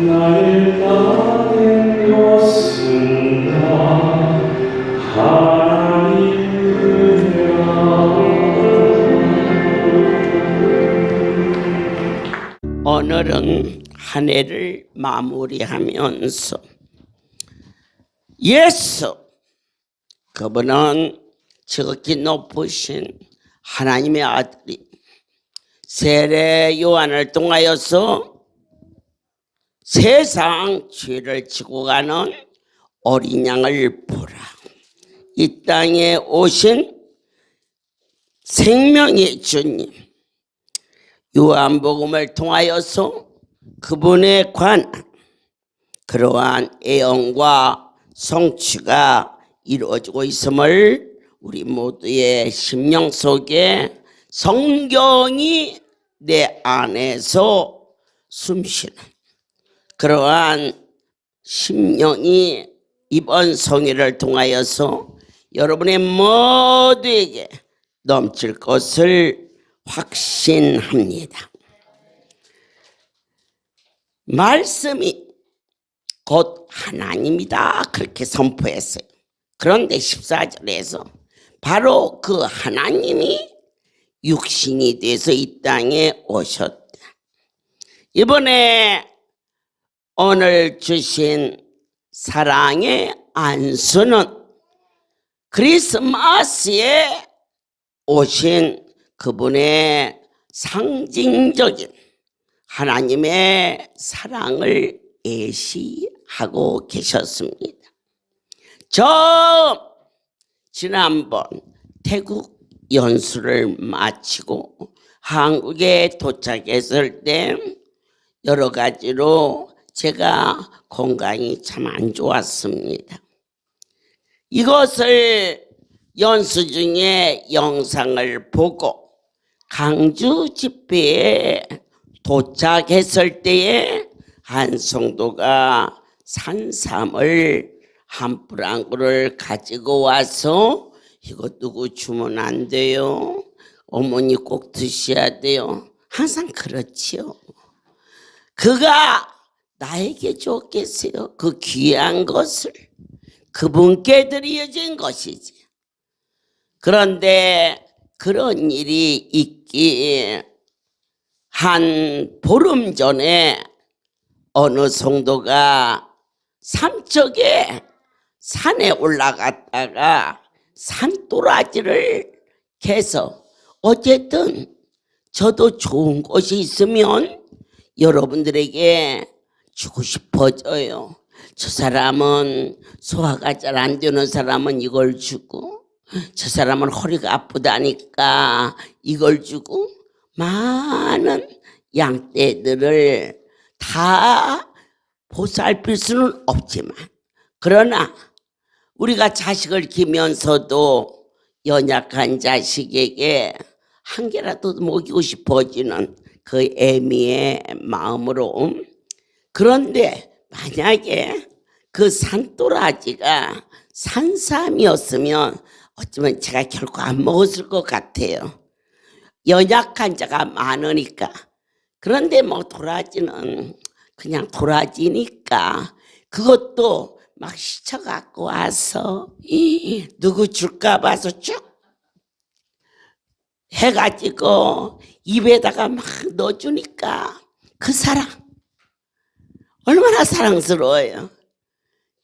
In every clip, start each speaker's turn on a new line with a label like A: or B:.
A: 나의 땅에 놓습니다. 하나님 은혜라.
B: 오늘은 한 해를 마무리하면서 예수, 그분은 지극히 높으신 하나님의 아들이 세례 요한을 통하여서 세상 죄를 지고 가는 어린 양을 보라, 이 땅에 오신 생명의 주님, 요한복음을 통하여서 그분에 관한 그러한 애언과 성취가 이루어지고 있음을 우리 모두의 심령 속에 성경이 내 안에서 숨쉬는 그러한 심령이 이번 성회를 통하여서 여러분의 모두에게 넘칠 것을 확신합니다. 말씀이 곧 하나님이다, 그렇게 선포했어요. 그런데 14절에서 바로 그 하나님이 육신이 돼서 이 땅에 오셨다. 이번에 오늘 주신 사랑의 안수는 크리스마스에 오신 그분의 상징적인 하나님의 사랑을 예시하고 계셨습니다. 지난번 태국 연수를 마치고 한국에 도착했을 때 여러 가지로 제가 건강이 참 안 좋았습니다. 이것을 연수 중에 영상을 보고 강주 집회에 도착했을 때에 한 성도가 산삼을 한 뿔 한 꿀을 가지고 와서 이거 누구 주면 안 돼요? 어머니 꼭 드셔야 돼요. 항상 그렇지요. 그가 나에게 줬겠어요. 그 귀한 것을 그분께 드려진 것이지. 그런데 그런 일이 있기 한 보름 전에 어느 성도가 삼척에 산에 올라갔다가 산도라지를 캐서, 어쨌든 저도 좋은 곳이 있으면 여러분들에게 주고 싶어져요. 저 사람은 소화가 잘 안 되는 사람은 이걸 주고, 저 사람은 허리가 아프다니까 이걸 주고, 많은 양떼들을 다 보살필 수는 없지만, 그러나 우리가 자식을 키우면서도 연약한 자식에게 한 개라도 먹이고 싶어지는 그 애미의 마음으로. 그런데 만약에 그 산도라지가 산삼이었으면 어쩌면 제가 결코 안 먹었을 것 같아요. 연약한 자가 많으니까. 그런데 뭐 도라지는 그냥 도라지니까 그것도 막 시쳐갖고 와서 누구 줄까 봐서 쭉 해가지고 입에다가 막 넣어주니까 그 사랑 얼마나 사랑스러워요.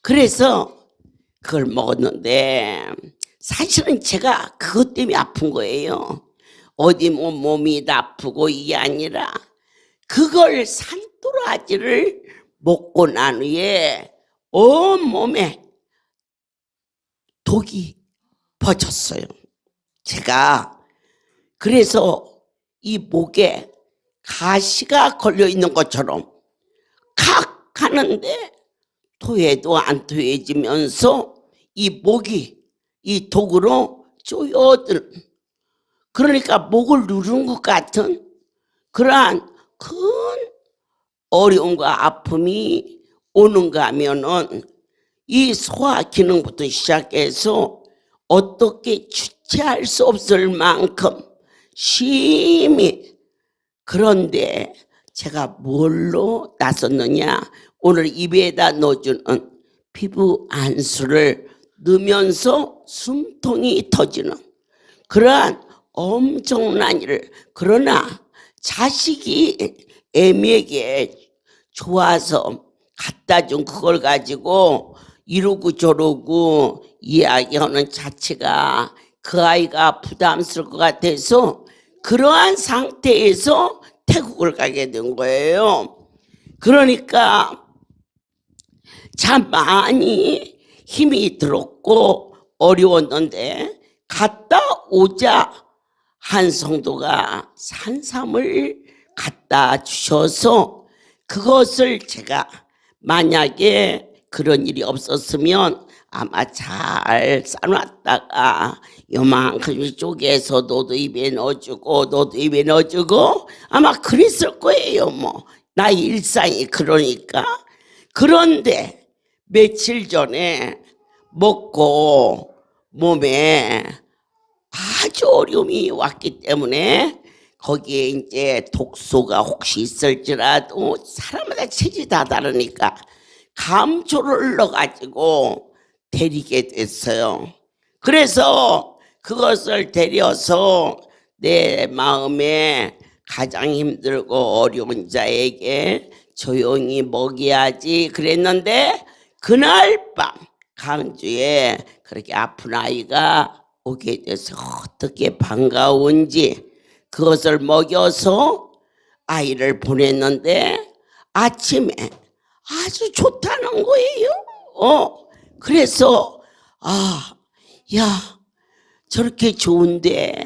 B: 그래서 그걸 먹었는데 사실은 제가 그것 때문에 아픈 거예요. 어디 뭐 몸이 나쁘고 이게 아니라 그걸 산도라지를 먹고 난 후에 온몸에 독이 퍼졌어요. 제가 그래서 이 목에 가시가 걸려 있는 것처럼 칵 하는데 토해도 안 토해지면서 이 목이 이 독으로 쪼여들, 그러니까 목을 누른 것 같은 그러한 큰 어려움과 아픔이 오는가 하면은 이 소화 기능부터 시작해서 어떻게 주체할 수 없을 만큼 심히. 그런데 제가 뭘로 나섰느냐, 오늘 입에다 넣어주는 피부 안수를 넣으면서 숨통이 터지는 그러한 엄청난 일을. 그러나 자식이 애미에게 좋아서 갖다 준 그걸 가지고 이러고 저러고 이야기하는 자체가 그 아이가 부담스러울 것 같아서 그러한 상태에서 태국을 가게 된 거예요. 그러니까 참 많이 힘이 들었고 어려웠는데 갔다 오자 한 성도가 산삼을 갖다 주셔서 그것을 제가 만약에 그런 일이 없었으면 아마 잘 싸놨다가 요만큼 쪼개서 너도 입에 넣어주고 너도 입에 넣어주고 아마 그랬을 거예요. 뭐 나의 일상이 그러니까. 그런데 며칠 전에 먹고 몸에 아주 어려움이 왔기 때문에 거기에 이제 독소가 혹시 있을지라도 사람마다 체질이 다 다르니까 감초를 넣어가지고 데리게 됐어요. 그래서 그것을 데려서 내 마음에 가장 힘들고 어려운 자에게 조용히 먹여야지 그랬는데 그날 밤 강주에 그렇게 아픈 아이가 오게 돼서 어떻게 반가운지 그것을 먹여서 아이를 보냈는데 아침에 아주 좋다는 거예요. 그래서 야, 저렇게 좋은데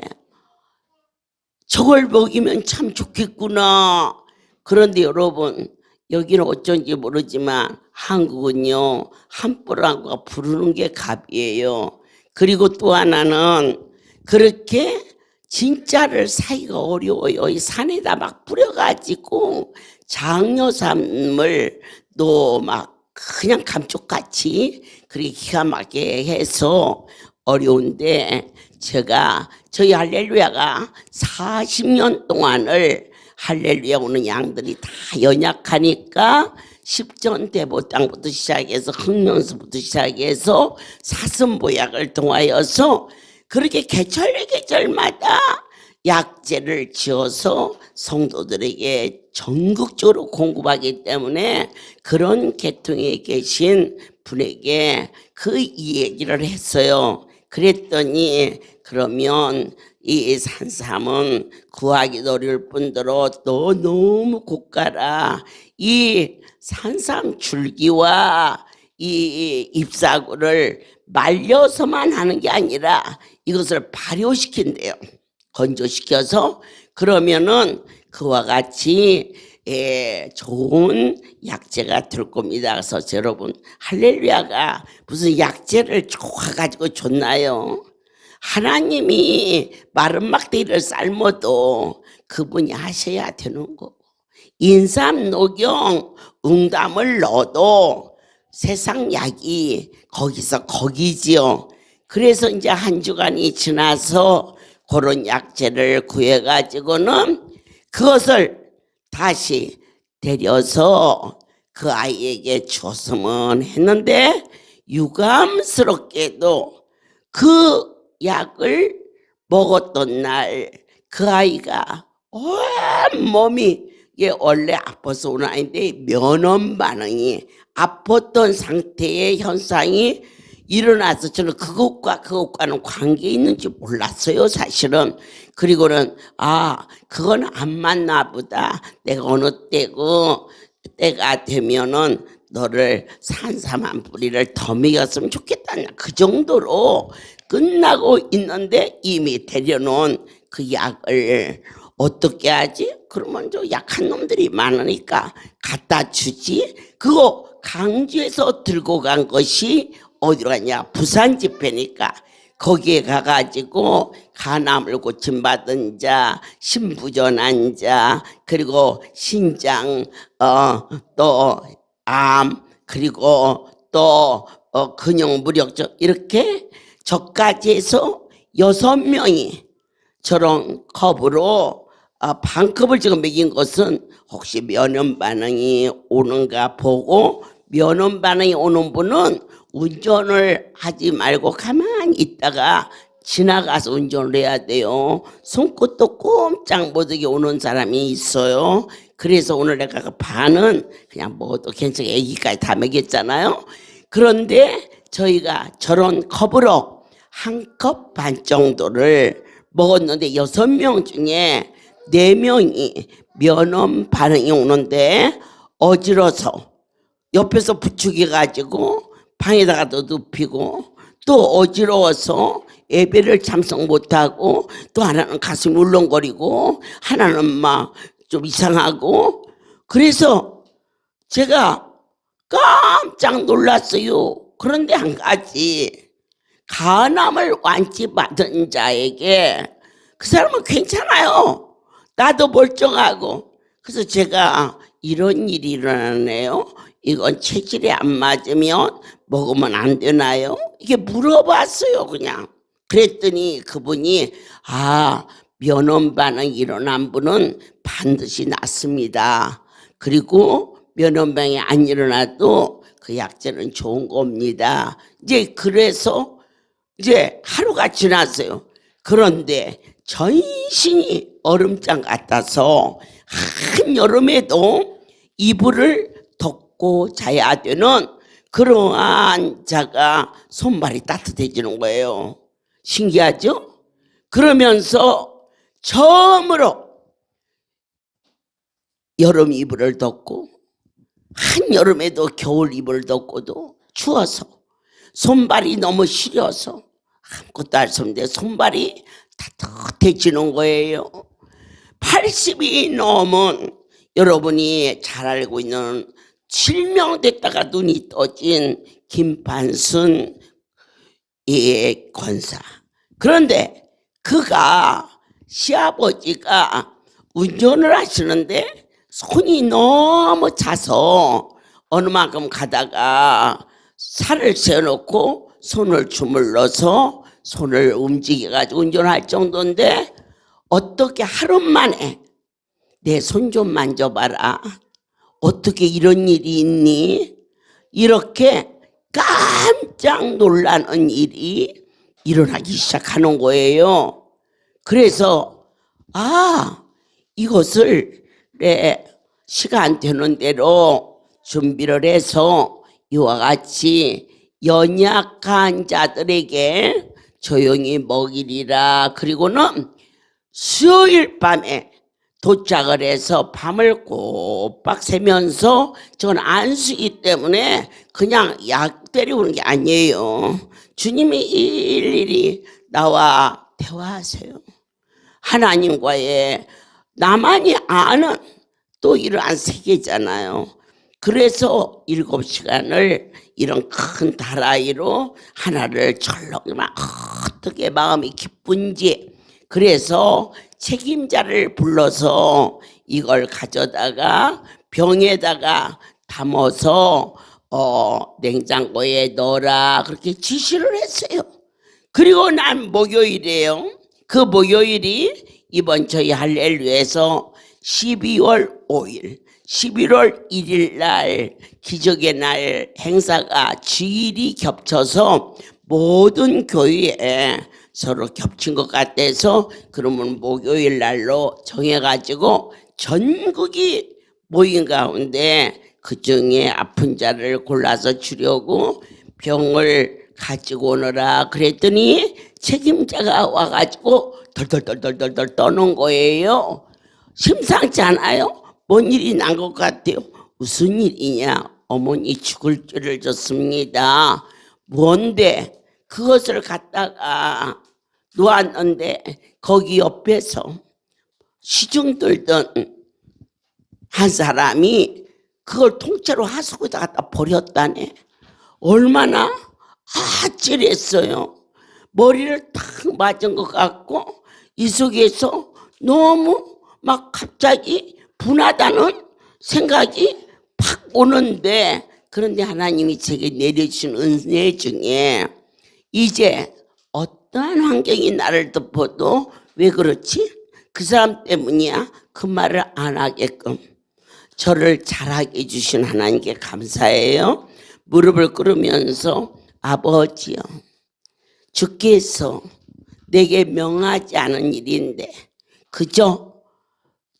B: 저걸 먹이면 참 좋겠구나. 그런데 여러분, 여기는 어쩐지 모르지만 한국은요, 한뿌랑과 부르는 게 갑이에요. 그리고 또 하나는 그렇게 진짜를 사기가 어려워요. 이 산에다 막 뿌려가지고 장려삼을 또 막 그냥 감쪽같이 그렇게 기가 막히게 해서 어려운데 제가 저희 할렐루야가 40년 동안을 할렐루야 오는 양들이 다 연약하니까 십전대보땅부터 시작해서 흑면수부터 시작해서 사슴보약을 통하여서 그렇게 계절마다 약재를 지어서 성도들에게 전국적으로 공급하기 때문에 그런 계통에 계신 분에게 그 얘기를 했어요. 그랬더니 그러면 이 산삼은 구하기도 어려울 뿐더러 또 너무 고가라. 이 산삼 줄기와 이 잎사귀를 말려서만 하는 게 아니라 이것을 발효시킨대요. 건조시켜서. 그러면은 그와 같이 좋은 약재가 될 겁니다. 그래서 여러분 할렐루야가 무슨 약재를 쪼아가지고 줬나요? 하나님이 마른 막대기를 삶아도 그분이 하셔야 되는 거고 인삼 녹용 응담을 넣어도 세상 약이 거기서 거기지요. 그래서 이제 한 주간이 지나서 그런 약재를 구해가지고는 그것을 다시 데려서 그 아이에게 줬으면 했는데 유감스럽게도 그 약을 먹었던 날 그 아이가 온 몸이 이게 원래 아파서 오는 아이인데 면허 반응이 아팠던 상태의 현상이 일어나서 저는 그것과는 관계 있는지 몰랐어요 사실은. 그리고는 그건 안 맞나 보다. 내가 어느 때가 되면은 너를 산삼 한 뿌리를 더 먹였으면 좋겠다. 그 정도로 끝나고 있는데 이미 데려놓은 그 약을 어떻게 하지? 그러면 저 약한 놈들이 많으니까 갖다 주지. 그거 강주에서 들고 간 것이 어디로 갔냐? 부산 집회니까 거기에 가가지고 간암을 고침받은 자, 신부전한 자, 그리고 신장, 또 암, 그리고 또 근형 무력적 이렇게 저까지 해서 6명이 저런 컵으로 반컵을 지금 먹인 것은 혹시 면허 반응이 오는가 보고, 면허 반응이 오는 분은 운전을 하지 말고 가만히 있다가 지나가서 운전을 해야 돼요. 손끝도 꼼짝 못하게 오는 사람이 있어요. 그래서 오늘 내가 그 반은 그냥 먹어도 괜찮게 애기까지 다 먹였잖아요. 그런데 저희가 저런 컵으로 한 컵 반 정도를 먹었는데 6명 중에 4명이 면허 반응이 오는데 어지러서 옆에서 부축해가지고 방에다가도 눕히고, 또 어지러워서 예배를 참석 못하고, 또 하나는 가슴이 울렁거리고, 하나는 막 좀 이상하고. 그래서 제가 깜짝 놀랐어요. 그런데 한 가지, 간암을 완치받은 자에게 그 사람은 괜찮아요. 나도 멀쩡하고. 그래서 제가 이런 일이 일어나네요. 이건 체질에 안 맞으면 먹으면 안 되나요? 이게 물어봤어요, 그냥. 그랬더니 그분이 면허 반응 일어난 분은 반드시 낫습니다. 그리고 면허 반응이 안 일어나도 그 약재는 좋은 겁니다. 이제 그래서 이제 하루가 지났어요. 그런데 전신이 얼음장 같아서 한여름에도 이불을 덮고 자야 되는 그러한 자가 손발이 따뜻해지는 거예요. 신기하죠? 그러면서 처음으로 여름 이불을 덮고, 한여름에도 겨울 이불을 덮고도 추워서 손발이 너무 시려서 아무것도 할 수 없는데 손발이 따뜻해지는 거예요. 80이 넘은 여러분이 잘 알고 있는 실명됐다가 눈이 떠진 김판순 권사. 그런데 그가 시아버지가 운전을 하시는데 손이 너무 차서 어느 만큼 가다가 살을 세워놓고 손을 주물러서 손을 움직여가지고 운전할 정도인데, 어떻게 하루 만에 내 손 좀 만져봐라, 어떻게 이런 일이 있니, 이렇게 깜짝 놀라는 일이 일어나기 시작하는 거예요. 그래서 이것을 내 시간 되는 대로 준비를 해서 이와 같이 연약한 자들에게 조용히 먹이리라. 그리고는 수요일 밤에 도착을 해서 밤을 꼬박 새면서, 저는 안수이기 때문에 그냥 약 때리고 오는 게 아니에요. 주님이 일일이 나와 대화하세요. 하나님과의 나만이 아는 또 이러한 세계잖아요. 그래서 7시간을 이런 큰 다라이로 하나를 철렁이만 어떻게 마음이 기쁜지, 그래서 책임자를 불러서 이걸 가져다가 병에다가 담아서 냉장고에 넣어라, 그렇게 지시를 했어요. 그리고 난 목요일이에요. 그 목요일이 이번 저희 할렐루야에서 12월 5일 11월 1일 날 기적의 날 행사가 주일이 겹쳐서 모든 교회에 서로 겹친 것 같아서, 그러면 목요일 날로 정해가지고 전국이 모인 가운데 그중에 아픈 자를 골라서 주려고 병을 가지고 오너라 그랬더니 책임자가 와가지고 덜덜덜덜덜 떠는 거예요. 심상치 않아요? 뭔 일이 난 것 같아요. 무슨 일이냐? 어머니 죽을 줄을 줬습니다. 뭔데? 그것을 갖다가 놓았는데 거기 옆에서 시중 들던 한 사람이 그걸 통째로 하수구에다 갖다 버렸다네. 얼마나 아찔했어요. 머리를 탁 맞은 것 같고, 이 속에서 너무 막 갑자기 분하다는 생각이 팍 오는데, 그런데 하나님이 제게 내려주신 은혜 중에 이제 어떠한 환경이 나를 덮어도 왜 그렇지? 그 사람 때문이야. 그 말을 안 하게끔 저를 잘하게 해주신 하나님께 감사해요. 무릎을 꿇으면서 아버지요, 주께서 내게 명하지 않은 일인데 그저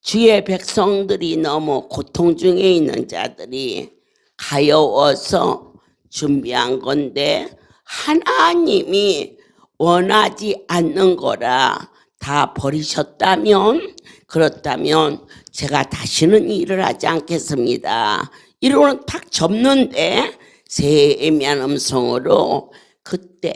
B: 주의 백성들이 너무 고통 중에 있는 자들이 가여워서 준비한 건데 하나님이 원하지 않는 거라 다 버리셨다면, 그렇다면 제가 다시는 일을 하지 않겠습니다. 이러고는 탁 접는데 세미한 음성으로 그때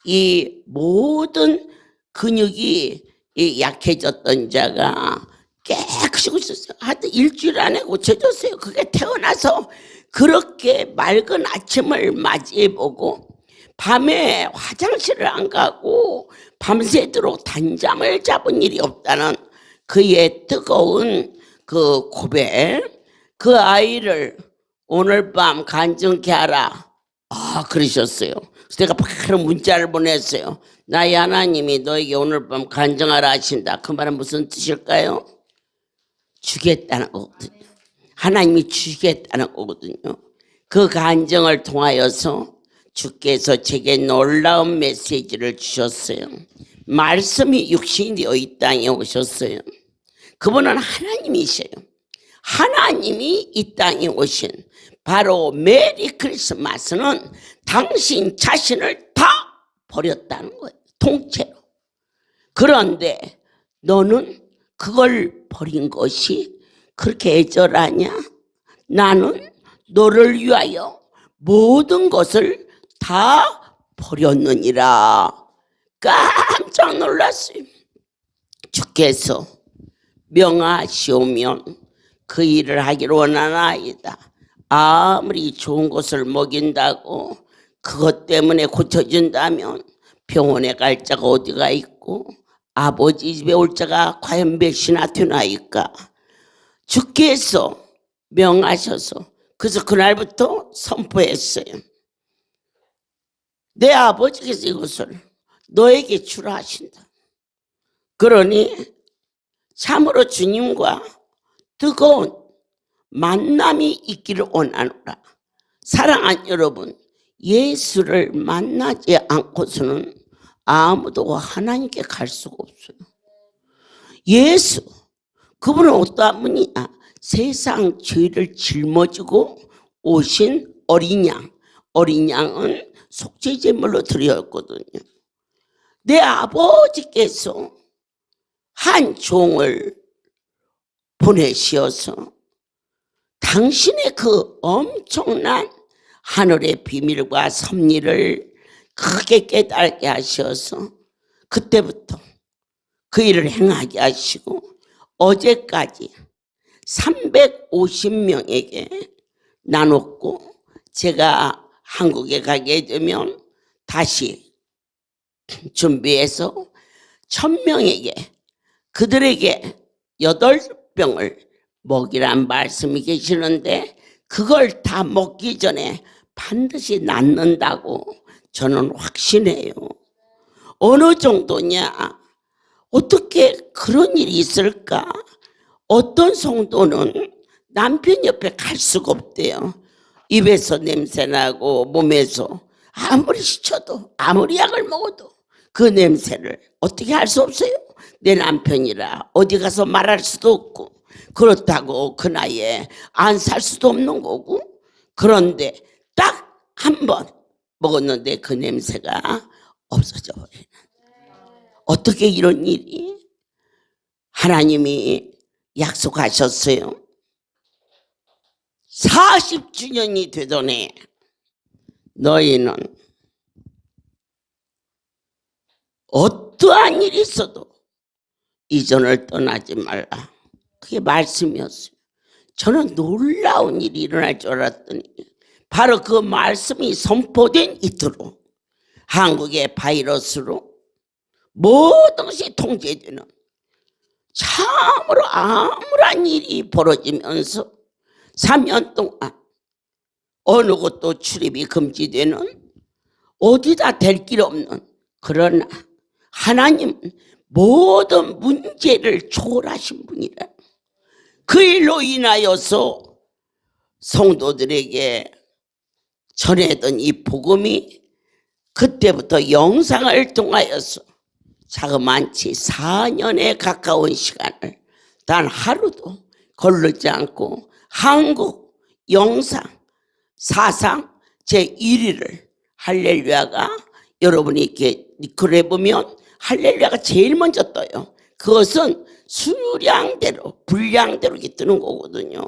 B: 이 모든 근육이 이 약해졌던 자가 깨끗이 고쳤어요. 하여튼 일주일 안에 고쳐졌어요. 그게 태어나서 그렇게 맑은 아침을 맞이해보고 밤에 화장실을 안 가고 밤새도록 단잠을 잡은 일이 없다는 그의 뜨거운 그 고백, 그 아이를 오늘 밤 간증케 하라. 그러셨어요. 그래서 내가 바로 문자를 보냈어요. 나의 하나님이 너에게 오늘 밤 간증하라 하신다. 그 말은 무슨 뜻일까요? 주겠다는 거거든요. 하나님이 주겠다는 거거든요. 그 간증을 통하여서 주께서 제게 놀라운 메시지를 주셨어요. 말씀이 육신이 되어 이 땅에 오셨어요. 그분은 하나님이세요. 하나님이 이 땅에 오신 바로 메리 크리스마스는 당신 자신을 다 버렸다는 거예요. 통째로. 그런데 너는 그걸 버린 것이 그렇게 애절하냐? 나는 너를 위하여 모든 것을 다 버렸느니라. 깜짝 놀랐어요. 주께서 명하시오면 그 일을 하기를 원하나이다. 아무리 좋은 것을 먹인다고 그것 때문에 고쳐진다면 병원에 갈 자가 어디가 있고 아버지 집에 올 자가 과연 몇이나 되나이까. 주께서 명하셔서 그래서 그날부터 선포했어요. 내 아버지께서 이것을 너에게 주라 하신다. 그러니 참으로 주님과 뜨거운 만남이 있기를 원하노라. 사랑하는 여러분, 예수를 만나지 않고서는 아무도 하나님께 갈 수가 없어요. 예수, 그분은 어떠한 분이냐? 세상 죄를 짊어지고 오신 어린 양. 어린 양은 속죄제물로 드렸거든요. 내 아버지께서 한 종을 보내시어서 당신의 그 엄청난 하늘의 비밀과 섭리를 크게 깨닫게 하셔서 그때부터 그 일을 행하게 하시고 어제까지 350명에게 나눴고 제가 한국에 가게 되면 다시 준비해서 1000명에게 그들에게 8병을 먹이란 말씀이 계시는데 그걸 다 먹기 전에 반드시 낫는다고 저는 확신해요. 어느 정도냐? 어떻게 그런 일이 있을까? 어떤 성도는 남편 옆에 갈 수가 없대요. 입에서 냄새나고 몸에서 아무리 씻어도 아무리 약을 먹어도 그 냄새를 어떻게 할 수 없어요. 내 남편이라 어디 가서 말할 수도 없고 그렇다고 그 나이에 안 살 수도 없는 거고. 그런데 딱 한 번 먹었는데 그 냄새가 없어져 버리는. 어떻게 이런 일이? 하나님이 약속하셨어요. 40주년이 되더니 너희는 어떠한 일이 있어도 이전을 떠나지 말라. 그게 말씀이었어요. 저는 놀라운 일이 일어날 줄 알았더니 바로 그 말씀이 선포된 이틀로 한국의 바이러스로 모든 것이 통제되는 참으로 암울한 일이 벌어지면서 3년 동안 어느 곳도 출입이 금지되는 어디다 댈 길 없는, 그러나 하나님 모든 문제를 초월하신 분이라. 그 일로 인하여서 성도들에게 전해던 이 복음이 그때부터 영상을 통하여서 자그만치 4년에 가까운 시간을 단 하루도 거르지 않고 한국 영상 사상 제1위를 할렐루야가, 여러분이 이렇게 그래 보면 할렐루야가 제일 먼저 떠요. 그것은 수량대로 분량대로 이렇게 뜨는 거거든요.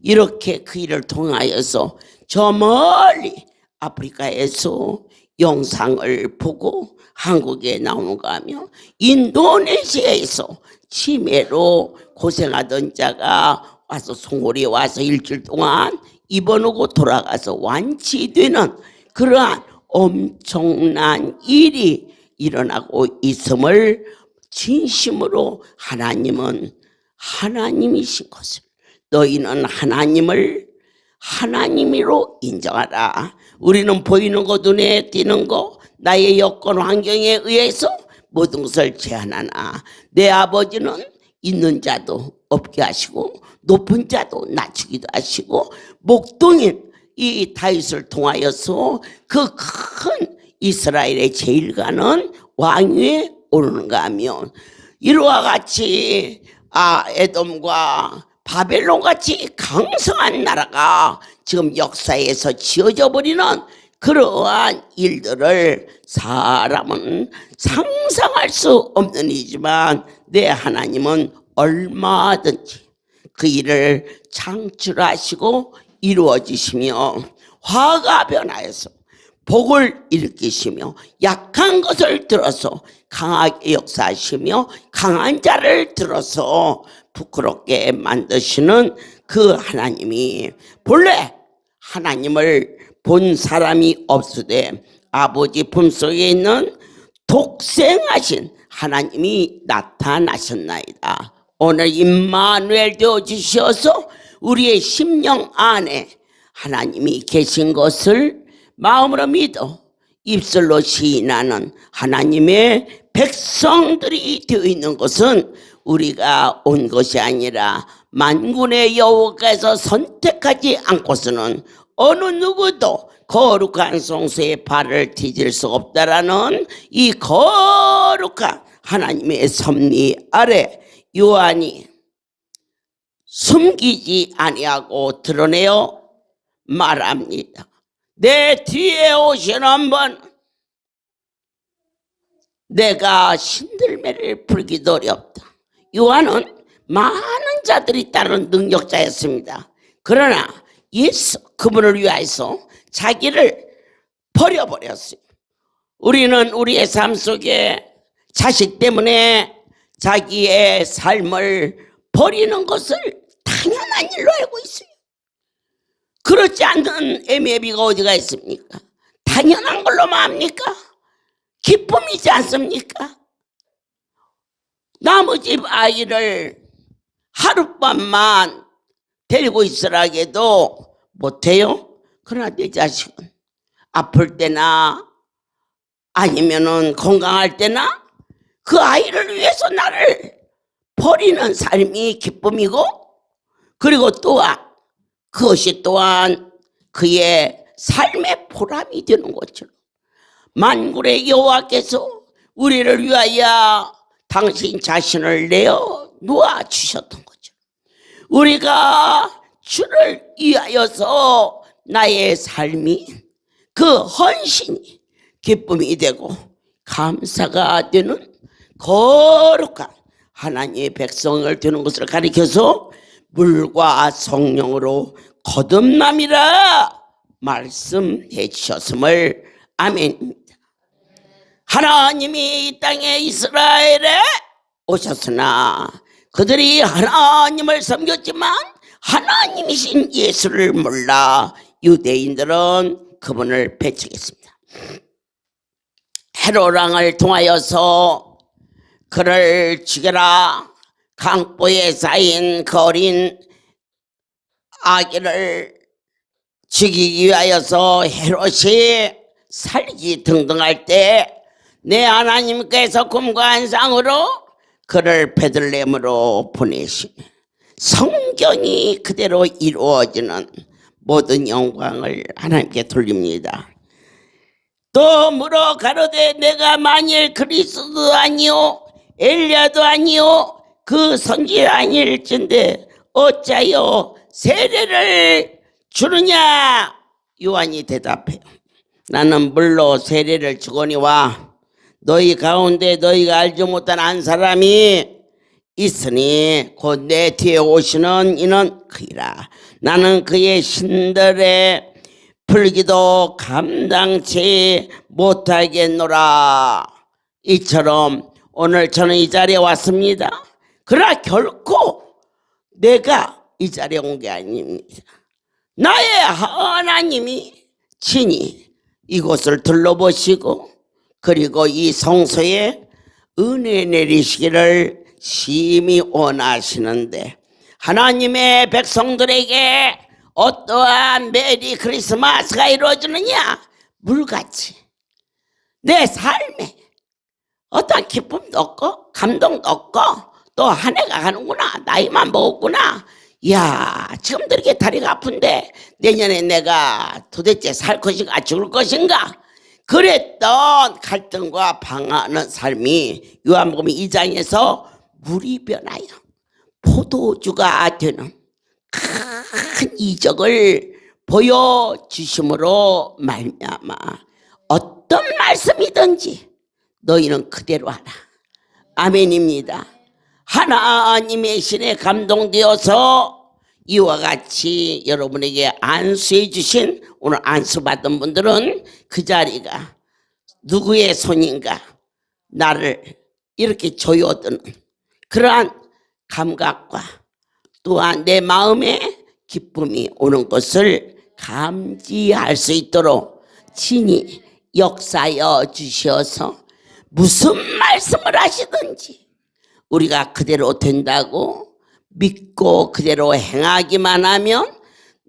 B: 이렇게 그 일을 통하여서 저 멀리 아프리카에서 영상을 보고 한국에 나오는가 하며 인도네시아에서 치매로 고생하던 자가 와서 송골에 와서 일주일 동안 입원하고 돌아가서 완치되는 그러한 엄청난 일이 일어나고 있음을 진심으로 하나님은 하나님이신 것을, 너희는 하나님을 하나님으로 인정하라. 우리는 보이는 거, 눈에 띄는 거, 나의 여건 환경에 의해서 모든 것을 제한하나 내 아버지는 있는 자도 없게 하시고 높은 자도 낮추기도 하시고 목동인 이 다윗을 통하여서 그 큰 이스라엘의 제일가는 왕위에 오르는가 하면 이와 같이 에돔과 바벨론 같이 강성한 나라가 지금 역사에서 지어져 버리는 그러한 일들을 사람은 상상할 수 없는 일이지만 내 하나님은 얼마든지 그 일을 창출하시고 이루어지시며 화가 변하여서 복을 일으키시며 약한 것을 들어서 강하게 역사하시며 강한 자를 들어서 부끄럽게 만드시는 그 하나님이, 본래 하나님을 본 사람이 없으되 아버지 품속에 있는 독생하신 하나님이 나타나셨나이다. 오늘 임마누엘 되어 주셔서 우리의 심령 안에 하나님이 계신 것을 마음으로 믿어 입술로 시인하는 하나님의 백성들이 되어 있는 것은 우리가 온 것이 아니라 만군의 여호와께서 선택하지 않고서는 어느 누구도 거룩한 성소에 발을 디딜 수 없다라는 이 거룩한 하나님의 섭리 아래 요한이 숨기지 아니하고 드러내어 말합니다. 내 뒤에 오신 한번 내가 신들매를 풀기도 어렵다. 요한은 많은 자들이 따르는 능력자였습니다. 그러나 예수 그분을 위하여서 자기를 버려버렸어요. 우리는 우리의 삶 속에 자식 때문에 자기의 삶을 버리는 것을 당연한 일로 알고 있어요. 그렇지 않는 애매비가 어디가 있습니까? 당연한 걸로만 합니까? 기쁨이지 않습니까? 남의 집 아이를 하룻밤만 데리고 있으라 해도 못해요. 그러나 내 자식은 아플 때나 아니면은 건강할 때나 그 아이를 위해서 나를 버리는 삶이 기쁨이고, 그리고 또한 그것이 또한 그의 삶의 보람이 되는 것처럼 만군의 여호와께서 우리를 위하여 당신 자신을 내어 놓아 주셨던 거죠. 우리가 주를 위하여서 나의 삶이, 그 헌신이 기쁨이 되고 감사가 되는 거룩한 하나님의 백성을 되는 것을 가리켜서 물과 성령으로 거듭남이라 말씀해 주셨음을 아멘입니다. 하나님이 이 땅에 이스라엘에 오셨으나 그들이 하나님을 섬겼지만 하나님이신 예수를 몰라 유대인들은 그분을 배척했습니다. 헤롯 왕을 통하여서 그를 죽여라, 강보에 쌓인 그 어린 아기를 죽이기 위하여서 헤롯이 살기 등등할 때 내 하나님께서 꿈과 환상으로 그를 베들레헴으로 보내시며 성경이 그대로 이루어지는 모든 영광을 하나님께 돌립니다. 또 물어 가로되 내가 만일 그리스도도 아니요 엘리야도 아니요 그 선지자 아닐진데 어찌하여 세례를 주느냐. 요한이 대답해요. 나는 물로 세례를 주거니와 너희 가운데 너희가 알지 못한 한 사람이 있으니 곧 내 뒤에 오시는 이는 그이라. 나는 그의 신들의 풀기도 감당치 못하겠노라. 이처럼 오늘 저는 이 자리에 왔습니다. 그러나 결코 내가 이 자리에 온 게 아닙니다. 나의 하나님이 친히 이곳을 둘러보시고 그리고 이 성소에 은혜 내리시기를 심히 원하시는데 하나님의 백성들에게 어떠한 메리 크리스마스가 이루어지느냐. 물같이 내 삶에 어떠한 기쁨도 없고 감동도 없고 또 한 해가 가는구나. 나이만 먹었구나. 이야, 지금도 이렇게 다리가 아픈데 내년에 내가 도대체 살 것인가 죽을 것인가 그랬던 갈등과 방황하는 삶이 요한복음 2장에서 물이 변하여 포도주가 되는 큰 이적을 보여주심으로 말미암아 어떤 말씀이든지 너희는 그대로 하라. 아멘입니다. 하나님의 신에 감동되어서 이와 같이 여러분에게 안수해 주신 오늘 안수받은 분들은 그 자리가 누구의 손인가 나를 이렇게 조여드는 그러한 감각과 또한 내 마음에 기쁨이 오는 것을 감지할 수 있도록 친히 역사하여 주셔서 무슨 말씀을 하시든지 우리가 그대로 된다고 믿고 그대로 행하기만 하면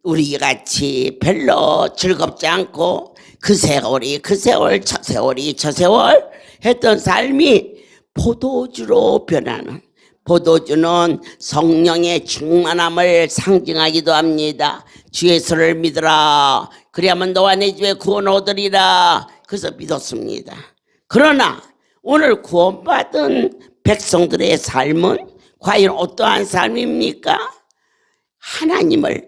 B: 우리 같이 별로 즐겁지 않고 그 세월이 그 세월 저 세월이 저 세월 했던 삶이 포도주로 변하는, 포도주는 성령의 충만함을 상징하기도 합니다. 주 예수를 믿으라 그리하면 너와 내 집에 구원 얻으리라. 그래서 믿었습니다. 그러나 오늘 구원받은 백성들의 삶은 과연 어떠한 삶입니까? 하나님을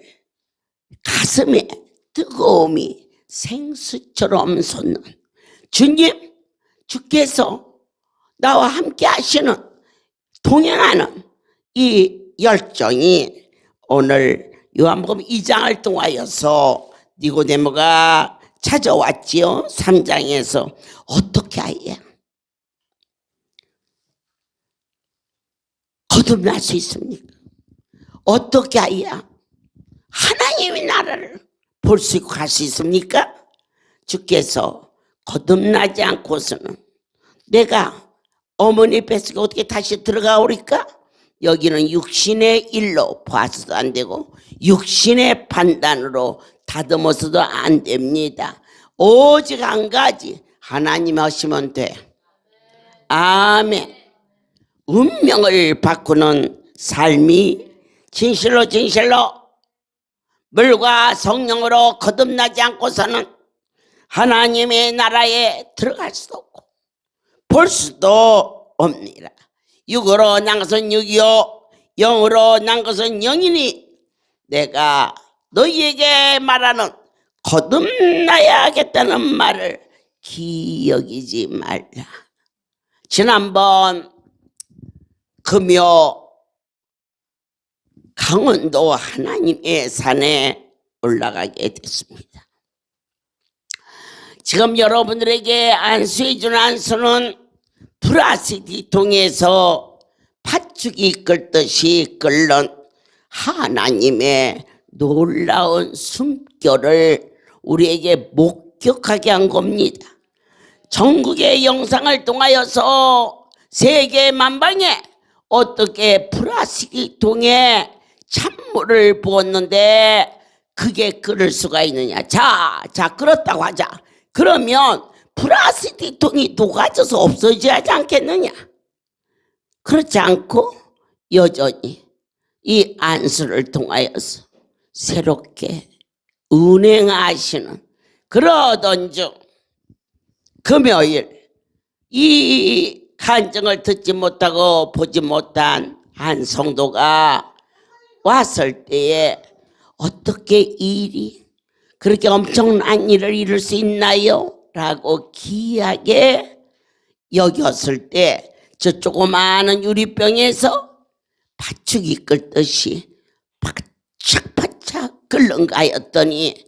B: 가슴에 뜨거움이 생수처럼 솟는 주님, 주께서 나와 함께 하시는 동행하는 이 열정이 오늘 요한복음 2장을 통하여서 니고데모가 찾아왔지요. 3장에서 어떻게 하여 거듭날 수 있습니까? 어떻게 해야 하나님의 나라를 볼 수 있고 갈 수 있습니까? 주께서 거듭나지 않고서는 내가 어머니 뱃속에 어떻게 다시 들어가오리까? 여기는 육신의 일로 봐서도 안 되고 육신의 판단으로 다듬어서도 안 됩니다. 오직 한 가지 하나님 하시면 돼. 아멘. 운명을 바꾸는 삶이 진실로 물과 성령으로 거듭나지 않고서는 하나님의 나라에 들어갈 수도 없고 볼 수도 없느니라. 육으로 난 것은 육이요 영으로 난 것은 영이니 내가 너희에게 말하는 거듭나야겠다는 말을 기여기지 말라. 지난번 금요 강원도 하나님의 산에 올라가게 됐습니다. 지금 여러분들에게 안수해 준 안수는 플라스틱 통에서 팥죽이 끓듯이 끓는 하나님의 놀라운 숨결을 우리에게 목격하게 한 겁니다. 전국의 영상을 통하여서 세계 만방에 어떻게 플라스틱 통에 찬물을 부었는데 그게 끓을 수가 있느냐. 자 끓었다고 하자. 그러면 플라스틱 통이 녹아져서 없어져야 하지 않겠느냐. 그렇지 않고 여전히 이 안수를 통하여서 새롭게 운행하시는 그러던 중 금요일 이 간증을 듣지 못하고 보지 못한 한 성도가 왔을 때에 어떻게 이 일이 그렇게 엄청난 일을 이룰 수 있나요? 라고 기이하게 여겼을 때 저 조그마한 유리병에서 팥죽이 끓듯이 바짝바짝 끓는가 하였더니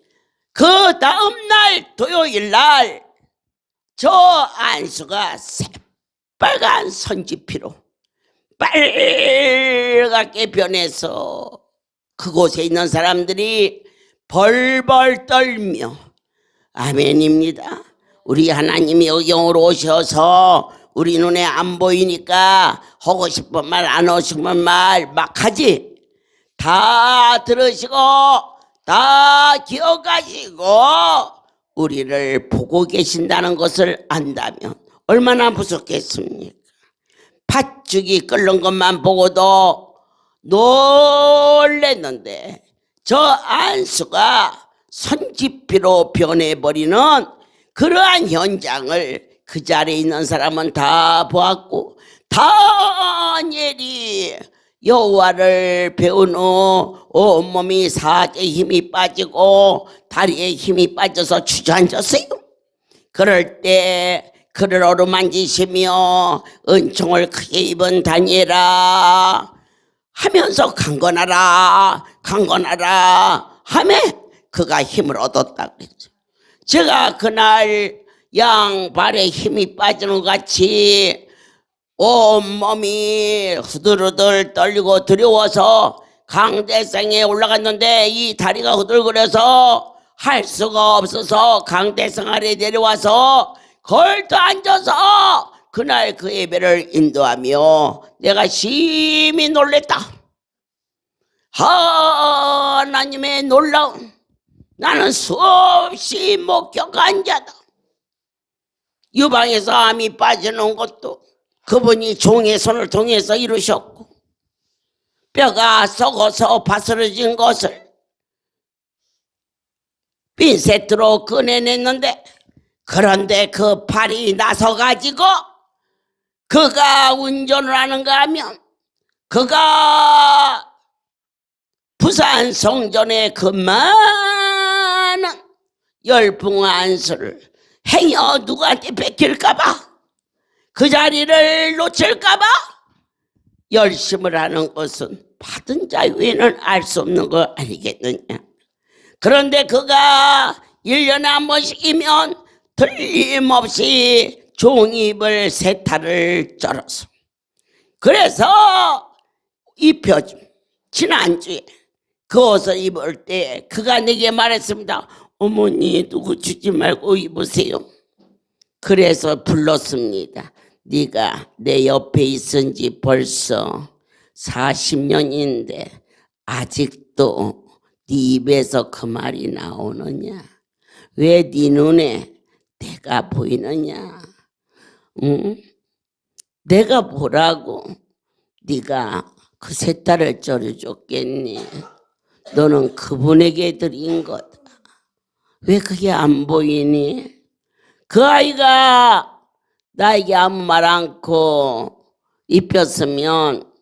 B: 그 다음날 토요일날 저 안수가 새빨간 선지피로 빨갛게 변해서 그곳에 있는 사람들이 벌벌 떨며 아멘입니다. 우리 하나님이 의경으로 오셔서 우리 눈에 안 보이니까 하고 싶은 말 안 하고 싶은 말 막 하지. 다 들으시고 다 기억하시고 우리를 보고 계신다는 것을 안다면 얼마나 무섭겠습니까? 팥죽이 끓는 것만 보고도 놀랬는데 저 안수가 선지피로 변해버리는 그러한 현장을 그 자리에 있는 사람은 다 보았고 다니엘이 여호와를 배운 후 온몸이 사지에 힘이 빠지고 다리에 힘이 빠져서 주저앉았어요. 그럴 때 그를 어루만지시며 은총을 크게 입은 다니엘아 하면서 강건하라 하매 그가 힘을 얻었다 그랬죠. 제가 그날 양발에 힘이 빠지는 것 같이 온몸이 후들후들 떨리고 두려워서 강대상에 올라갔는데 이 다리가 후들거려서 할 수가 없어서 강대상 아래 내려와서 걸터 앉아서 그날 그 예배를 인도하며 내가 심히 놀랬다. 하나님의 놀라움 나는 수없이 목격한 자다. 유방에서 암이 빠지는 것도 그분이 종의 손을 통해서 이루셨고 뼈가 썩어서 바스러진 것을 핀셋으로 꺼내냈는데 그런데 그 팔이 나서가지고 그가 운전을 하는가 하면 그가 부산 성전의 그 많은 열풍 안수를 행여 누구한테 뺏길까봐 그 자리를 놓칠까봐 열심을 하는 것은 받은 자 외에는 알 수 없는 거 아니겠느냐. 그런데 그가 1년에 한 번씩이면 틀림없이 종입을 세타를 쩔어서 그래서 입혀줌. 지난주에 그 옷을 입을 때 그가 내게 말했습니다. 어머니 누구 주지 말고 입으세요. 그래서 불렀습니다. 네가 내 옆에 있은 지 벌써 40년인데 아직도 네 입에서 그 말이 나오느냐? 왜 네 눈에 내가 보이느냐? 응? 내가 보라고 네가 그 세타를 쩔어줬겠니? 너는 그분에게 드린 거다. 왜 그게 안 보이니? 그 아이가 나에게 아무 말 않고 입혔으면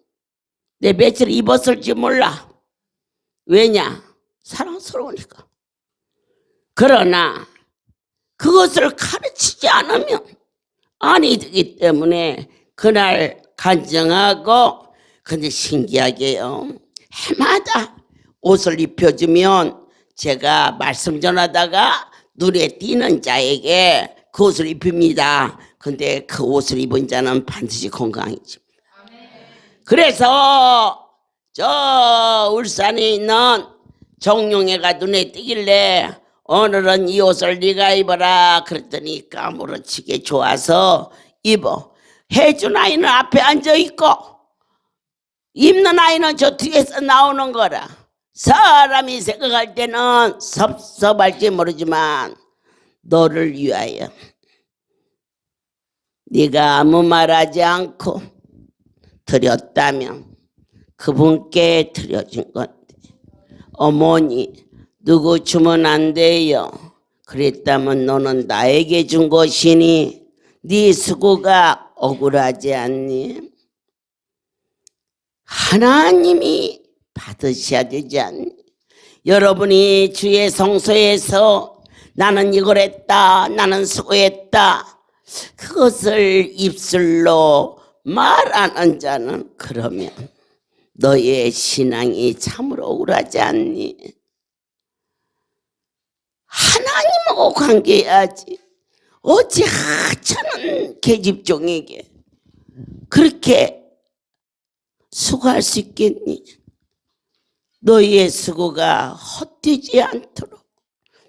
B: 내 며칠 입었을지 몰라. 왜냐? 사랑스러우니까. 그러나 그것을 가르치지 않으면 아니 되기 때문에 그날 간증하고 근데 신기하게요. 해마다 옷을 입혀주면 제가 말씀 전하다가 눈에 띄는 자에게 그 옷을 입힙니다. 근데 그 옷을 입은 자는 반드시 건강해집니다. 그래서 저 울산에 있는 정용회가 눈에 띄길래 오늘은 이 옷을 네가 입어라 그랬더니 까무러치게 좋아서 입어. 해준 아이는 앞에 앉아있고 입는 아이는 저 뒤에서 나오는 거라. 사람이 생각할 때는 섭섭할지 모르지만 너를 위하여 네가 아무 말하지 않고 드렸다면 그분께 드려준 건데, 어머니 누구 주면 안 돼요. 그랬다면 너는 나에게 준 것이니 네 수고가 억울하지 않니? 하나님이 받으셔야 되지 않니? 여러분이 주의 성소에서 나는 이걸 했다, 나는 수고했다, 그것을 입술로 말하는 자는 그러면 너의 신앙이 참으로 억울하지 않니? 하나님하고 관계해야지. 어찌 하찮은 계집종에게 그렇게 수고할 수 있겠니? 너희의 수고가 헛되지 않도록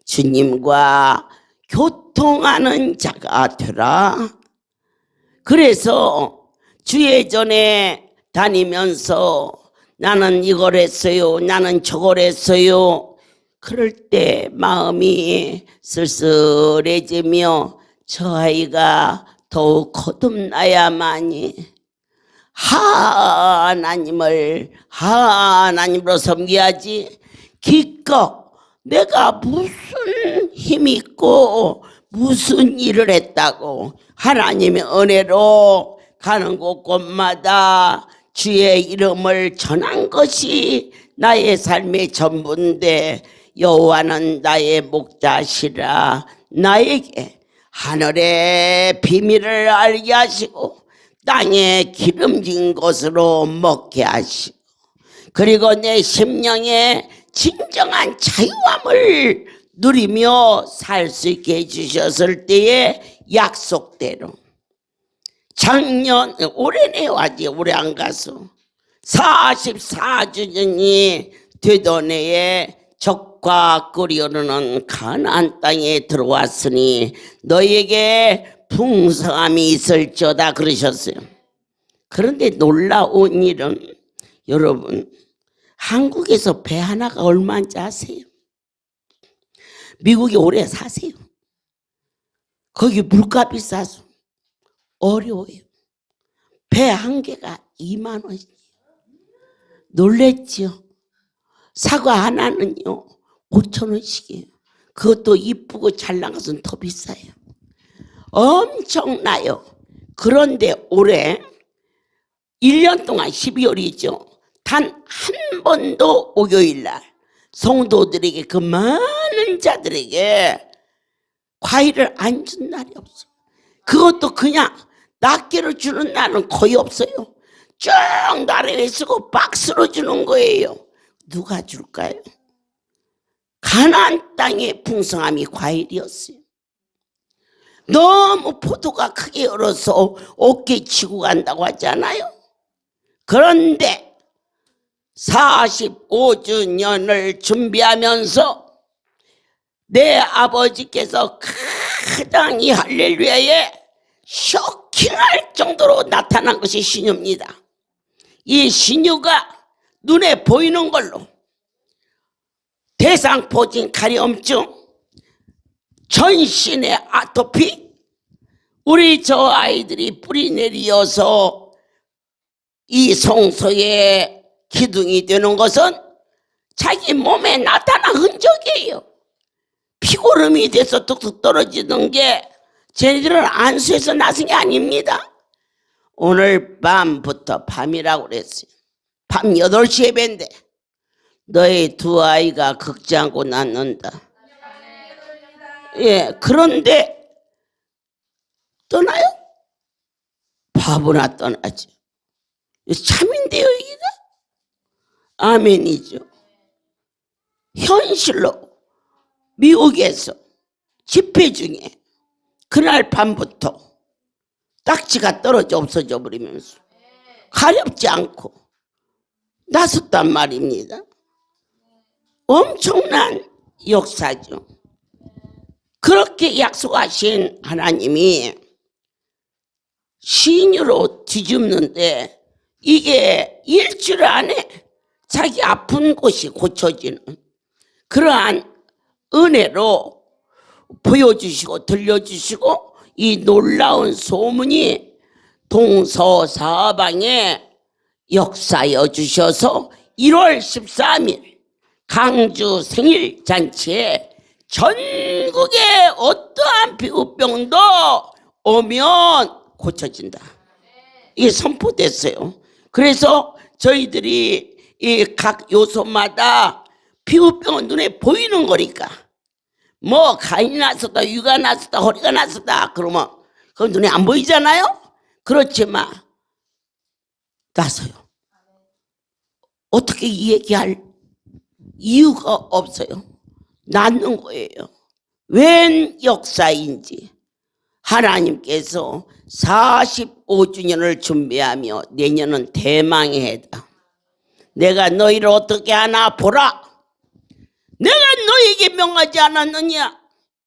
B: 주님과 교통하는 자가 되라. 그래서 주의 전에 다니면서 나는 이걸 했어요, 나는 저걸 했어요, 그럴 때 마음이 쓸쓸해지며 저 아이가 더욱 거듭나야만이 하나님으로 섬겨야지. 기껏 내가 무슨 힘이 있고 무슨 일을 했다고 하나님의 은혜로 가는 곳곳마다 주의 이름을 전한 것이 나의 삶의 전부인데, 여호와는 나의 목자시라 나에게 하늘의 비밀을 알게 하시고 땅에 기름진 것으로 먹게 하시고, 그리고 내 심령에 진정한 자유함을 누리며 살 수 있게 해주셨을 때의 약속대로 작년 올해네요. 아직 올해 안 가서 44주년이 되던 해에 적과 꿀이 흐르는 가나안 땅에 들어왔으니 너희에게 풍성함이 있을지어다 그러셨어요. 그런데 놀라운 일은, 여러분 한국에서 배 하나가 얼마인지 아세요? 미국에 오래 사세요. 거기 물값이 싸서 어려워요. 배 한 개가 2만 원이에요. 놀랬죠? 사과 하나는요 5천 원씩이에요. 그것도 이쁘고 잘 나가서는 더 비싸요. 엄청나요. 그런데 올해 1년 동안 12월이죠. 단 한 번도 목요일날 성도들에게, 그 많은 자들에게 과일을 안 준 날이 없어요. 그것도 그냥 낱개로 주는 날은 거의 없어요. 쭉 나름에 쓰고 박스로 주는 거예요. 누가 줄까요? 가나안 땅의 풍성함이 과일이었어요. 너무 포도가 크게 열어서 어깨 치고 간다고 하잖아요. 그런데 45주년을 준비하면서 내 아버지께서 가장 이 할렐루야에 쇼킹할 정도로 나타난 것이 신유입니다. 이 신유가 눈에 보이는 걸로 대상포진 가려움증, 전신의 아토피, 우리 저 아이들이 뿌리 내리어서 이 성소에 기둥이 되는 것은 자기 몸에 나타난 흔적이에요. 피고름이 돼서 뚝뚝 떨어지는 게 쟤네들은 안수해서 나선 게 아닙니다. 오늘 밤부터 밤이라고 그랬어요. 밤 8시 예배인데 너희 두 아이가 극지 않고 낳는다. 예, 그런데 떠나요? 바보나 떠나지. 참인데요, 이게? 아멘이죠. 현실로 미국에서 집회 중에 그날 밤부터 딱지가 떨어져 없어져 버리면서 가렵지 않고 나섰단 말입니다. 엄청난 역사죠. 그렇게 약속하신 하나님이 신유로 뒤집는데 이게 일주일 안에 자기 아픈 곳이 고쳐지는 그러한 은혜로 보여주시고 들려주시고, 이 놀라운 소문이 동서사방에 역사여 주셔서 1월 13일 강주 생일 잔치에 전국의 어떠한 피부병도 오면 고쳐진다. 이게 선포됐어요. 그래서 저희들이 이 각 요소마다 피부병은 눈에 보이는 거니까 뭐 간이 났었다, 위가 났었다, 허리가 났었다 그러면 그건 눈에 안 보이잖아요. 그렇지만 나서요. 어떻게 이 얘기할 이유가 없어요. 낫는 거예요. 웬 역사인지 하나님께서 45주년을 준비하며 내년은 대망의 해다. 내가 너희를 어떻게 하나 보라. 내가 너에게 명하지 않았느냐.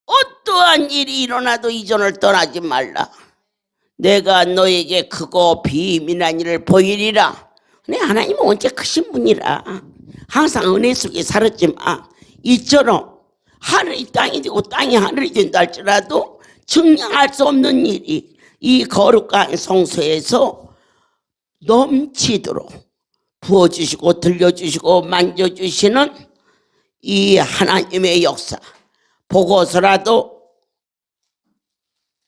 B: 어떠한 일이 일어나도 이전을 떠나지 말라. 내가 너에게 크고 비밀한 일을 보이리라. 근데 하나님은 언제 크신 분이라 항상 은혜 속에 살았지만 이처럼 하늘이 땅이 되고 땅이 하늘이 된다 할지라도 증명할 수 없는 일이 이 거룩한 성소에서 넘치도록 부어주시고 들려주시고 만져주시는 이 하나님의 역사 보고서라도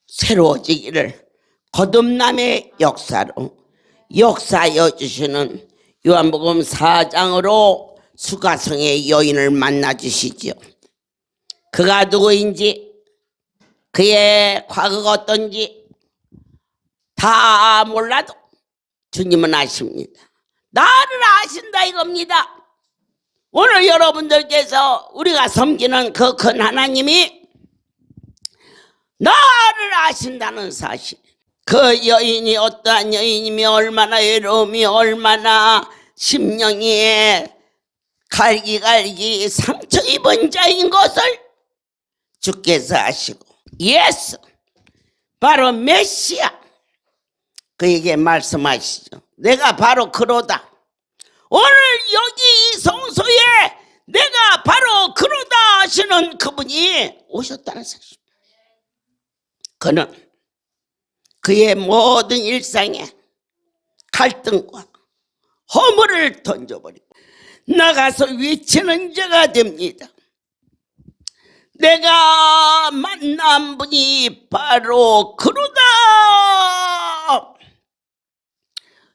B: 새로워지기를 거듭남의 역사로 역사여 주시는 요한복음 4장으로 수가성의 여인을 만나 주시지요. 그가 누구인지 그의 과거가 어떤지 다 몰라도 주님은 아십니다. 나를 아신다 이겁니다. 오늘 여러분들께서 우리가 섬기는 그 큰 하나님이 나를 아신다는 사실. 그 여인이 어떠한 여인이며 얼마나 외로움이 얼마나 심령이 갈기갈기 상처 입은 자인 것을 주께서 아시고 예수 바로 메시아 그에게 말씀하시죠. 내가 바로 그로다. 오늘 여기 이 성소에 내가 바로 그로다 하시는 그분이 오셨다는 사실. 그는 그의 모든 일상에 갈등과 허물을 던져버리고 나가서 외치는 자가 됩니다. 내가 만난 분이 바로 그로다.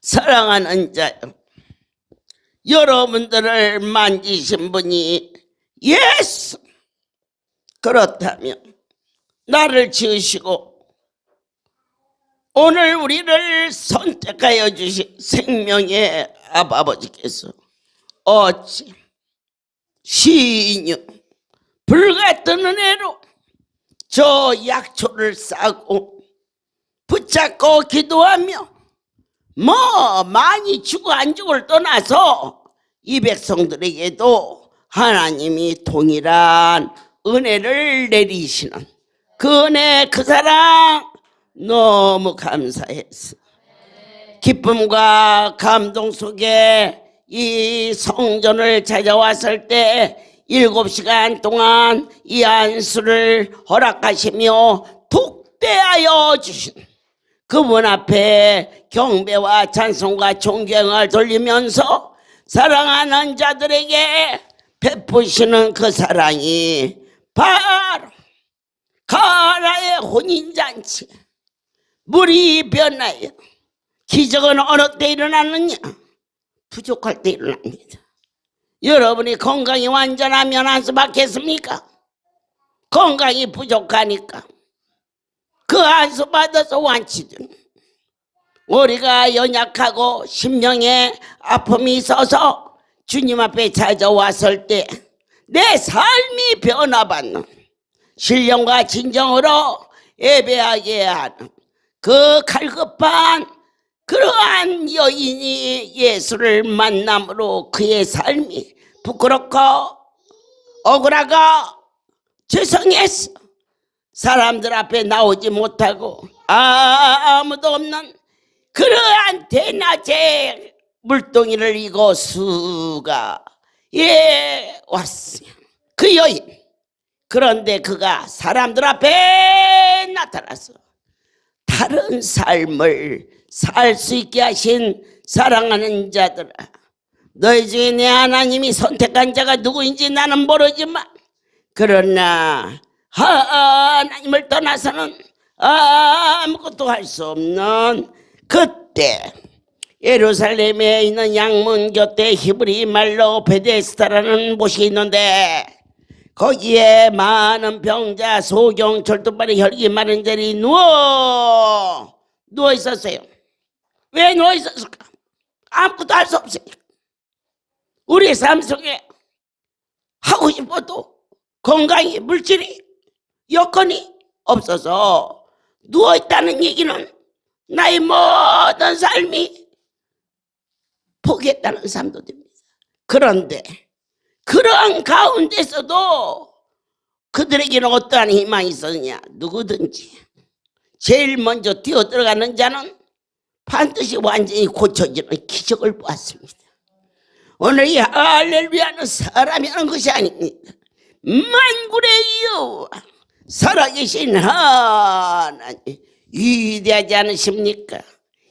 B: 사랑하는 자요, 여러분들을 만지신 분이 예수. 그렇다면 나를 지으시고 오늘 우리를 선택하여 주신 생명의 아버지께서 어찌 시인유 불같은 은혜로 저 약초를 싸고 붙잡고 기도하며 뭐 많이 주고 안 주고를 떠나서 이 백성들에게도 하나님이 동일한 은혜를 내리시는 그 은혜 그 사랑 너무 감사했어. 기쁨과 감동 속에 이 성전을 찾아왔을 때 7시간 동안 이 안수를 허락하시며 독대하여 주신 그분 앞에 경배와 찬송과 존경을 돌리면서 사랑하는 자들에게 베푸시는 그 사랑이 바로 가나의 혼인잔치. 물이 변하여 기적은 어느 때 일어나느냐? 부족할 때 일어납니다. 여러분이 건강이 완전하면 안수 받겠습니까? 건강이 부족하니까 그 안수 받아서 완치된 우리가 연약하고 심령에 아픔이 있어서 주님 앞에 찾아왔을 때 내 삶이 변화받는 신령과 진정으로 예배하게 하는 그 갈급한 그러한 여인이 예수를 만남으로 그의 삶이 부끄럽고 억울하고 죄송했어. 사람들 앞에 나오지 못하고 아무도 없는 그러한 대낮에 물동이를 이고 수가 왔어요. 그 여인. 그런데 그가 사람들 앞에 나타나서 다른 삶을 살 수 있게 하신 사랑하는 자들아, 너희 중에 내 하나님이 선택한 자가 누구인지 나는 모르지만, 그러나 하나님을 떠나서는 아무것도 할 수 없는 그때 예루살렘에 있는 양문 곁에 히브리 말로 베데스다라는 곳이 있는데, 거기에 많은 병자, 소경, 절뚝발이, 혈기 많은 자들이 누워 있었어요. 왜 누워 있었을까? 아무것도 할 수 없으니까. 우리의 삶 속에 하고 싶어도 건강이, 물질이, 여건이 없어서 누워있다는 얘기는 나의 모든 삶이 포기했다는 삶도 됩니다. 그런데 그러한 가운데서도 그들에게는 어떠한 희망이 있었느냐? 누구든지 제일 먼저 뛰어들어가는 자는 반드시 완전히 고쳐지는 기적을 보았습니다. 오늘 이 할렐루야는 사람이 하는 것이 아닙니다. 만군의 여호와 살아계신 하나님 위대하지 않으십니까?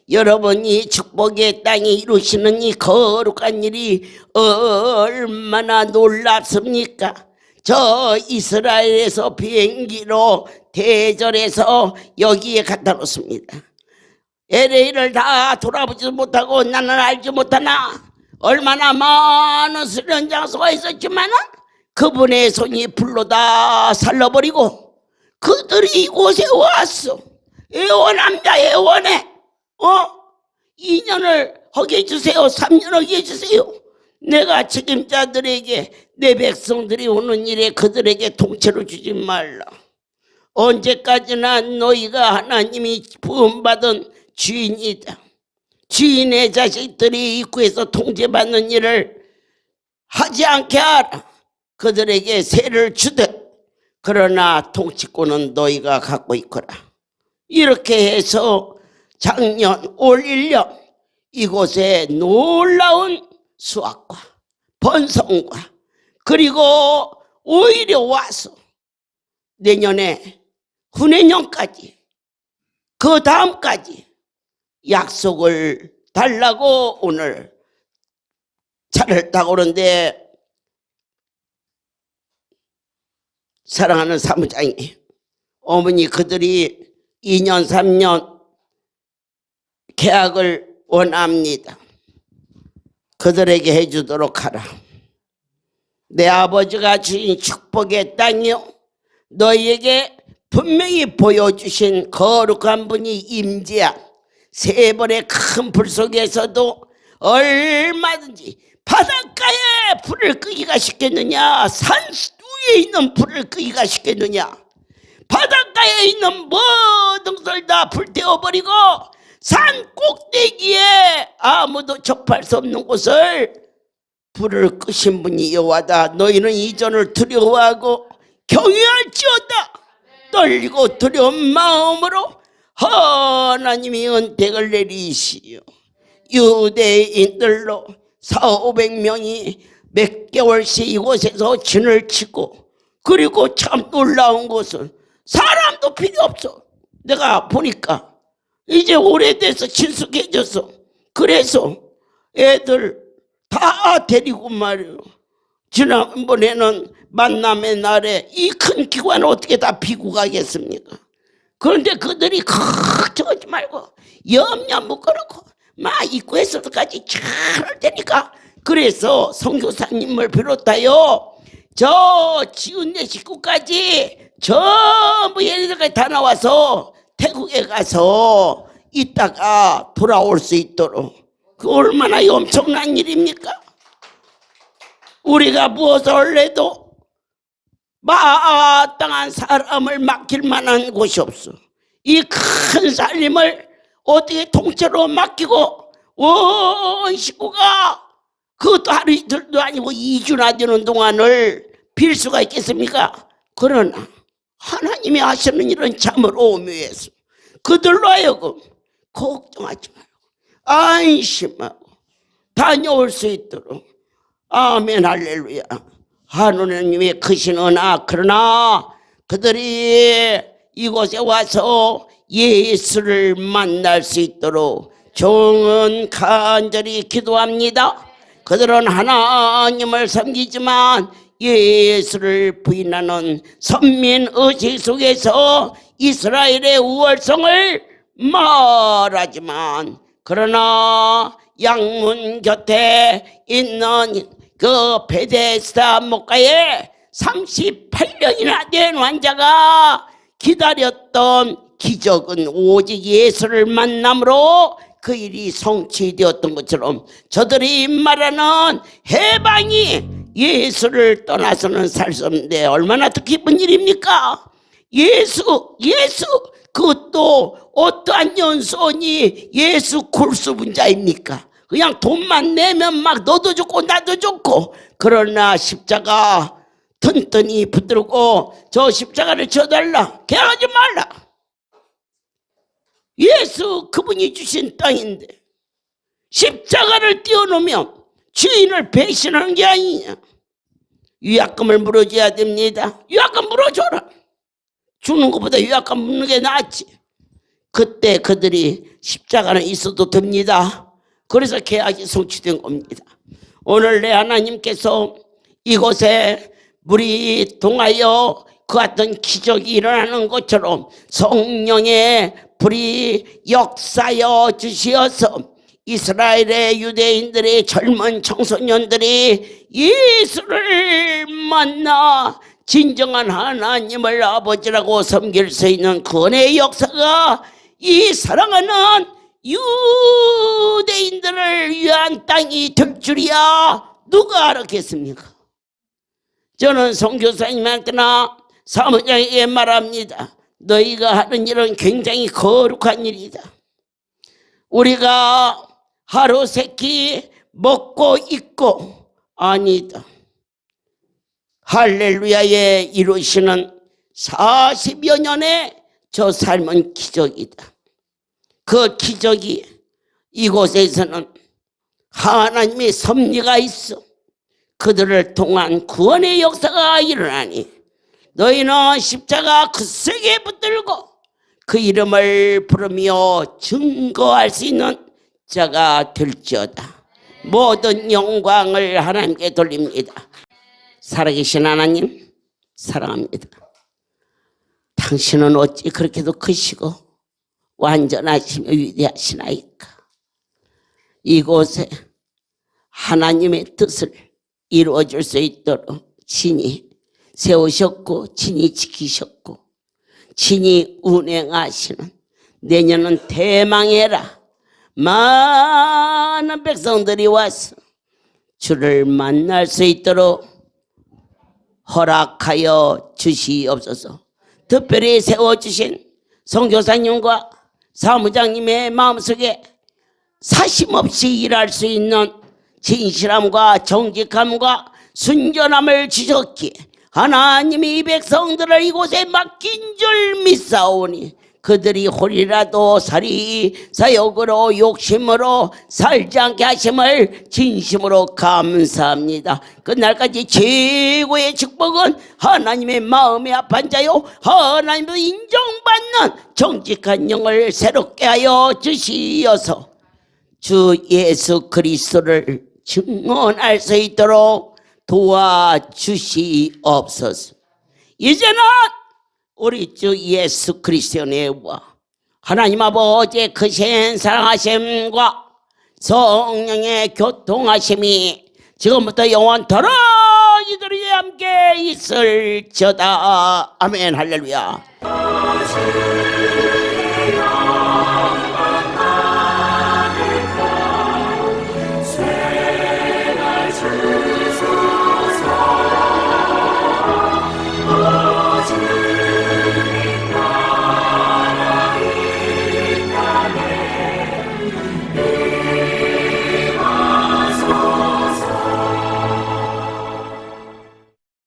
B: 여러분이 축복의 땅에 이루시는 이 거룩한 일이 얼마나 놀랍습니까? 저 이스라엘에서 비행기로 대절해서 여기에 갖다 놓습니다. LA를 다 돌아보지도 못하고 나는 알지 못하나 얼마나 많은 수련 장소가 있었지만 그분의 손이 불로 다 살라버리고 그들이 이곳에 왔어. 애원합니다. 애원해. 2년을 하게 해주세요. 3년 하게 해주세요. 내가 책임자들에게 내 백성들이 오는 일에 그들에게 통째로 주지 말라. 언제까지나 너희가 하나님이 부음받은 주인이다. 주인의 자식들이 입구에서 통제받는 일을 하지 않게 하라. 그들에게 세를 주되 그러나 통치권은 너희가 갖고 있거라. 이렇게 해서 작년 올 1년 이곳에 놀라운 수확과 번성과 그리고 오히려 와서 내년에 후내년까지 그 다음까지 약속을 달라고 오늘 차를 타고 오는데, 사랑하는 사무장이 어머니 그들이 2년 3년 계약을 원합니다. 그들에게 해주도록 하라. 내 아버지가 주신 축복의 땅이요 너희에게 분명히 보여주신 거룩한 분이 임재한 세 번의 큰 불 속에서도 얼마든지 바닷가에 불을 끄기가 쉽겠느냐? 산 위에 있는 불을 끄기가 쉽겠느냐? 바닷가에 있는 모든 것을 다 불태워버리고 산 꼭대기에 아무도 접할 수 없는 곳을 불을 끄신 분이 여호와다. 너희는 이전을 두려워하고 경외할지어다. 떨리고 두려운 마음으로 하나님이 은택을 내리시오. 유대인들로 400~500명이 몇 개월씩 이곳에서 진을 치고, 그리고 참 놀라운 것은 사람도 필요 없어. 내가 보니까 이제 오래돼서 친숙해져서 그래서 애들 다 데리고 말이에요. 지난번에는 만남의 날에 이 큰 기관을 어떻게 다 비고 가겠습니까? 그런데 그들이 걱정하지 말고 염려 묶어놓고 막 입구에서까지 잘할 테니까, 그래서 선교사님을 비롯하여 저 지은 내 식구까지 전부 얘네들까지 다 나와서 태국에 가서 있다가 돌아올 수 있도록, 그 얼마나 엄청난 일입니까? 우리가 무엇을 해도 마땅한 사람을 맡길 만한 곳이 없어. 이 큰 살림을 어떻게 통째로 맡기고 온 식구가 그것도 하루 이틀도 아니고 2주나 되는 동안을 빌 수가 있겠습니까? 그러나 하나님이 하시는 일은 참으로 오묘해서 그들로 하여금 걱정하지 말고 안심하고 다녀올 수 있도록, 아멘 할렐루야. 하느님의 크신 은하, 그러나 그들이 이곳에 와서 예수를 만날 수 있도록 종은 간절히 기도합니다. 그들은 하나님을 섬기지만 예수를 부인하는 선민의식 속에서 이스라엘의 우월성을 말하지만, 그러나 양문 곁에 있는 그 베데스다 목가에 38년이나 된 환자가 기다렸던 기적은 오직 예수를 만남으로 그 일이 성취되었던 것처럼, 저들이 말하는 해방이 예수를 떠나서는 살 수 없는데 얼마나 더 기쁜 일입니까? 예수 그것도 어떠한 연수원이 예수 굴수 분자입니까? 그냥 돈만 내면 막 너도 좋고 나도 좋고. 그러나 십자가 튼튼히 붙들고 저 십자가를 쳐달라, 개하지 말라. 예수 그분이 주신 땅인데 십자가를 띄워놓으면 주인을 배신하는 게 아니냐. 위약금을 물어줘야 됩니다. 위약금 물어줘라. 주는 것보다 위약금 묻는 게 낫지. 그때 그들이 십자가는 있어도 됩니다. 그래서 계약이 성취된 겁니다. 오늘 내 하나님께서 이곳에 물이 동하여 그 같은 기적이 일어나는 것처럼 성령의 불이 역사여 주시어서 이스라엘의 유대인들의 젊은 청소년들이 예수를 만나 진정한 하나님을 아버지라고 섬길 수 있는 구원의 역사가 이 사랑하는 유대인들을 위한 땅이 될 줄이야 누가 알았겠습니까? 저는 선교사님한테나 사무장에게 말합니다. 너희가 하는 일은 굉장히 거룩한 일이다. 우리가 하루 세끼 먹고 있고 아니다. 할렐루야에 이루시는 40여 년의 저 삶은 기적이다. 그 기적이 이곳에서는 하나님의 섭리가 있어 그들을 통한 구원의 역사가 일어나니 너희는 십자가 그 세게 붙들고 그 이름을 부르며 증거할 수 있는 자가 될지어다. 모든 영광을 하나님께 돌립니다. 살아계신 하나님 사랑합니다. 당신은 어찌 그렇게도 크시고 완전하시며 위대하시나이까. 이곳에 하나님의 뜻을 이루어질 수 있도록 친히 세우셨고 친히 지키셨고 친히 운행하시는 내년은 대망해라 많은 백성들이 와서 주를 만날 수 있도록 허락하여 주시옵소서. 특별히 세워주신 선교사님과 사무장님의 마음속에 사심없이 일할 수 있는 진실함과 정직함과 순전함을 주셨기에 하나님이 이 백성들을 이곳에 맡긴 줄 믿사오니 그들이 홀이라도 살이 사욕으로 욕심으로 살지 않게 하심을 진심으로 감사합니다. 그날까지 최고의 축복은 하나님의 마음에 합한 자요 하나님도 인정받는 정직한 영을 새롭게 하여 주시어서 주 예수 그리스도를 증언할 수 있도록 도와주시옵소서. 이제는 우리 주 예수 그리스도의 은혜와 하나님 아버지의 크신 사랑하심과 성령의 교통하심이 지금부터 영원토록 이들이 함께 있을지어다. 아멘. 할렐루야.